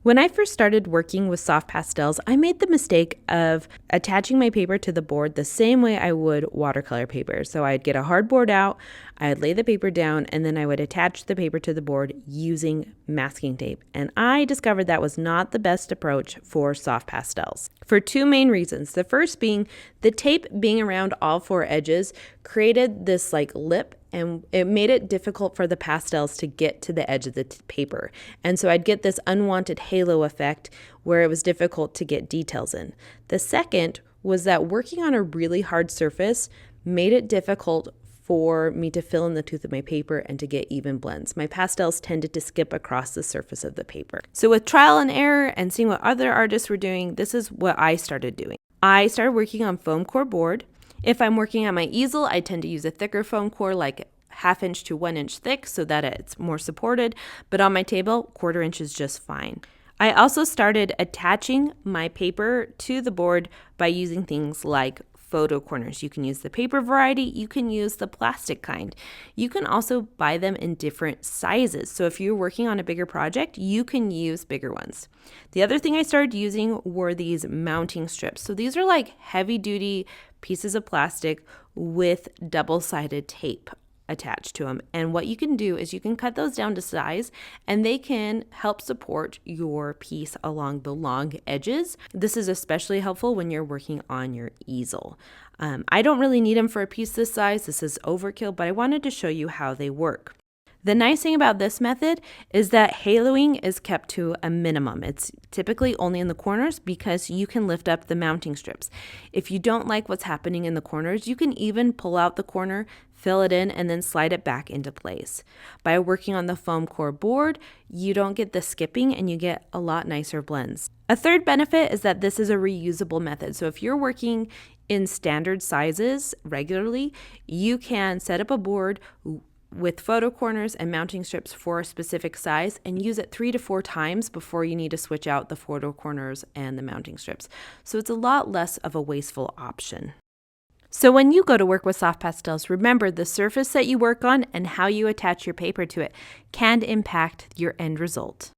When I first started working with soft pastels, I made the mistake of attaching my paper to the board the same way I would watercolor paper. So I'd get a hard board out, I'd lay the paper down, and then I would attach the paper to the board using masking tape. And I discovered that was not the best approach for soft pastels for two main reasons. The first being the tape being around all four edges created this like lip, and it made it difficult for the pastels to get to the edge of the paper. And so I'd get this unwanted halo effect where it was difficult to get details in. The second was that working on a really hard surface made it difficult for me to fill in the tooth of my paper and to get even blends. My pastels tended to skip across the surface of the paper. So with trial and error and seeing what other artists were doing, this is what I started doing. I started working on foam core board. If I'm working on my easel, I tend to use a thicker foam core, like 1/2 inch to 1 inch thick, so that it's more supported. But on my table, 1/4 inch is just fine. I also started attaching my paper to the board by using things like photo corners. You can use the paper variety, you can use the plastic kind. You can also buy them in different sizes. So if you're working on a bigger project, you can use bigger ones. The other thing I started using were these mounting strips. So these are like heavy duty pieces of plastic with double-sided tape attached to them. And what you can do is you can cut those down to size and they can help support your piece along the long edges. This is especially helpful when you're working on your easel. I don't really need them for a piece this size. This is overkill, but I wanted to show you how they work. The nice thing about this method is that haloing is kept to a minimum. It's typically only in the corners because you can lift up the mounting strips. If you don't like what's happening in the corners, you can even pull out the corner, fill it in, and then slide it back into place. By working on the foam core board, you don't get the skipping and you get a lot nicer blends. A third benefit is that this is a reusable method. So if you're working in standard sizes regularly, you can set up a board with photo corners and mounting strips for a specific size and use it 3 to 4 times before you need to switch out the photo corners and the mounting strips. So it's a lot less of a wasteful option. So when you go to work with soft pastels, remember the surface that you work on and how you attach your paper to it can impact your end result.